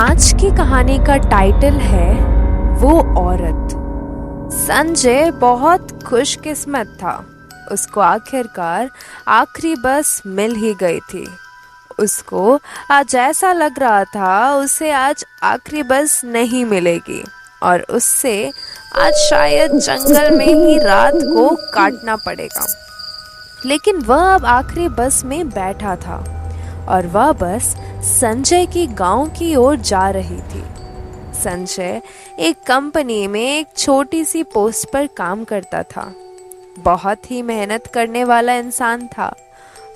आज की कहानी का टाइटल है वो औरत। संजय बहुत खुशकिस्मत था। उसको आखिरकार आखिरी बस मिल ही गई थी। उसको आज ऐसा लग रहा था उसे आज आखिरी बस नहीं मिलेगी और उससे आज शायद जंगल में ही रात को काटना पड़ेगा। लेकिन वह अब आखिरी बस में बैठा था और वह बस संजय की गांव की ओर जा रही थी। संजय एक कंपनी में एक छोटी सी पोस्ट पर काम करता था। बहुत ही मेहनत करने वाला इंसान था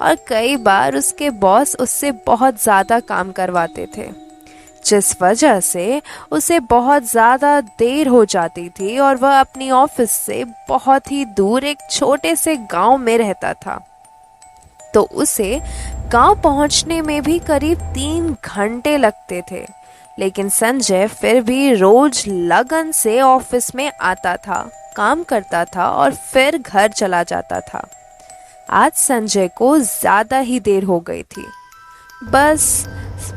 और कई बार उसके बॉस उससे बहुत ज़्यादा काम करवाते थे, जिस वजह से उसे बहुत ज़्यादा देर हो जाती थी और वह अपनी ऑफिस से बहुत ही दूर एक छोटे से गांव में रहता था। तो उसे गांव पहुंचने में भी करीब 3 घंटे लगते थे। लेकिन संजय फिर भी रोज लगन से ऑफिस में आता था, काम करता था और फिर घर चला जाता था। आज संजय को ज़्यादा ही देर हो गई थी। बस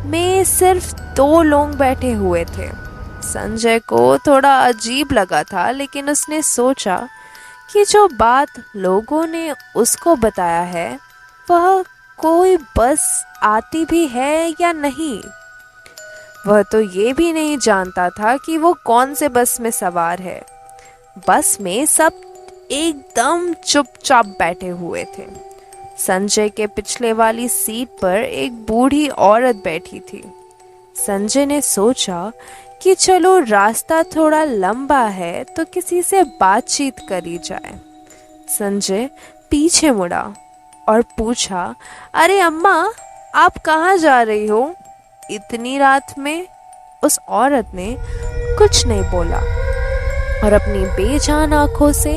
में सिर्फ 2 लोग बैठे हुए थे। संजय को थोड़ा अजीब लगा था, लेकिन उसने सोचा कि जो बात लोगों ने उसको बताया है वह कोई बस आती भी है या नहीं। वह तो ये भी नहीं जानता था कि वो कौन से बस में सवार है। बस में सब एकदम चुपचाप बैठे हुए थे। संजय के पिछले वाली सीट पर एक बूढ़ी औरत बैठी थी। संजय ने सोचा कि चलो रास्ता थोड़ा लंबा है तो किसी से बातचीत करी जाए। संजय पीछे मुड़ा और पूछा, अरे अम्मा, आप कहाँ जा रही हो इतनी रात में? उस औरत ने कुछ नहीं बोला और अपनी बेजान आंखों से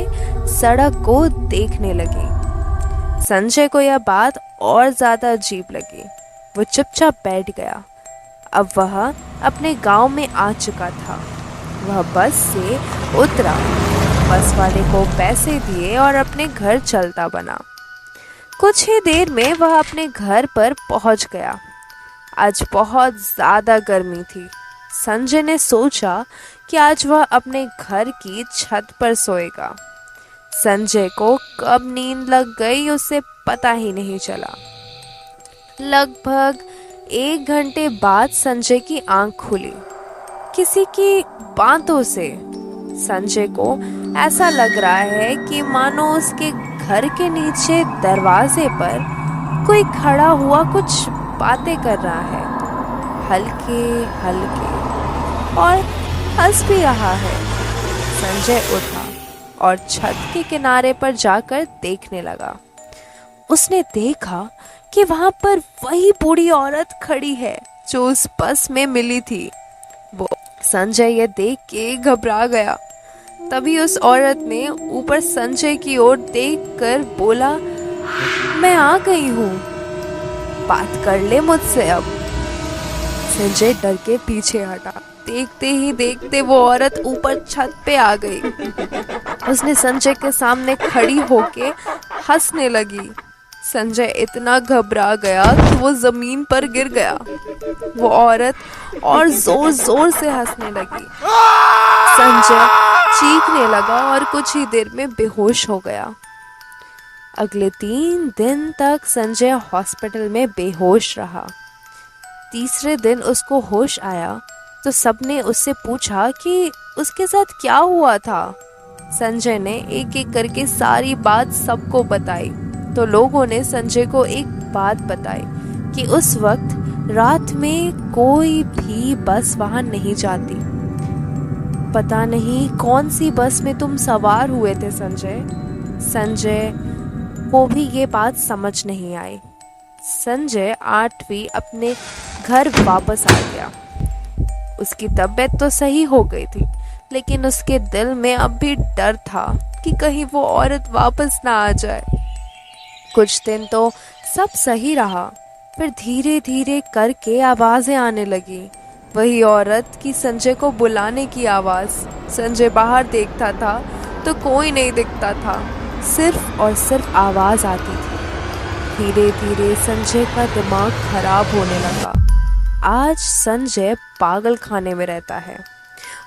सड़क को देखने लगी। संजय को यह बात और ज्यादा अजीब लगी। वो चुपचाप बैठ गया। अब वह अपने गांव में आ चुका था। वह बस से उतरा, बस वाले को पैसे दिए और अपने घर चलता बना। कुछ ही देर में वह अपने घर पर पहुंच गया। आज बहुत ज़्यादा गर्मी थी। संजय ने सोचा कि आज वह अपने घर की छत पर सोएगा। संजय को कब नींद लग गई उसे पता ही नहीं चला। लगभग 1 घंटे बाद संजय की आंख खुली, किसी की बातों से। संजय को ऐसा लग रहा है कि मानो उसके घर के नीचे दरवाजे पर कोई खड़ा हुआ कुछ बातें कर रहा है, हल्के हल्के, और हंस भी रहा है। संजय उठा और छत के किनारे पर जाकर देखने लगा। उसने देखा कि वहां पर वही बूढ़ी औरत खड़ी है जो उस बस में मिली थी। वो संजय ये देख के घबरा गया। तभी उस औरत ने ऊपर संजय की ओर देखकर बोला, मैं आ गई हूँ, बात कर ले मुझसे अब। संजय डर के पीछे हटा। देखते ही देखते वो औरत ऊपर छत पे आ गई। उसने संजय के सामने खड़ी होके हंसने लगी। संजय इतना घबरा गया कि वो जमीन पर गिर गया। वो औरत और जोर जोर से हंसने लगी। संजय चीखने लगा और कुछ ही देर में बेहोश हो गया। अगले 3 दिन तक संजय हॉस्पिटल में बेहोश रहा। तीसरे दिन उसको होश आया तो सबने उससे पूछा कि उसके साथ क्या हुआ था। संजय ने एक एक करके सारी बात सबको बताई। तो लोगों ने संजय को एक बात बताई कि उस वक्त रात में कोई भी बस वहां नहीं जाती। पता नहीं कौन सी बस में तुम सवार हुए थे संजय को भी ये बात समझ नहीं आई। संजय 8वीं अपने घर वापस आ गया। उसकी तबीयत तो सही हो गई थी, लेकिन उसके दिल में अब भी डर था कि कहीं वो औरत वापस ना आ जाए। कुछ दिन तो सब सही रहा, फिर धीरे धीरे करके आवाज़ें आने लगी। वही औरत की संजय को बुलाने की आवाज़। संजय बाहर देखता था तो कोई नहीं दिखता था, सिर्फ और सिर्फ आवाज़ आती थी। धीरे धीरे संजय का दिमाग खराब होने लगा। आज संजय पागल खाने में रहता है।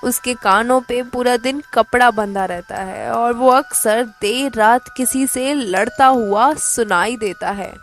उसके कानों पे पूरा दिन कपड़ा बंधा रहता है और वो अक्सर देर रात किसी से लड़ता हुआ सुनाई देता है।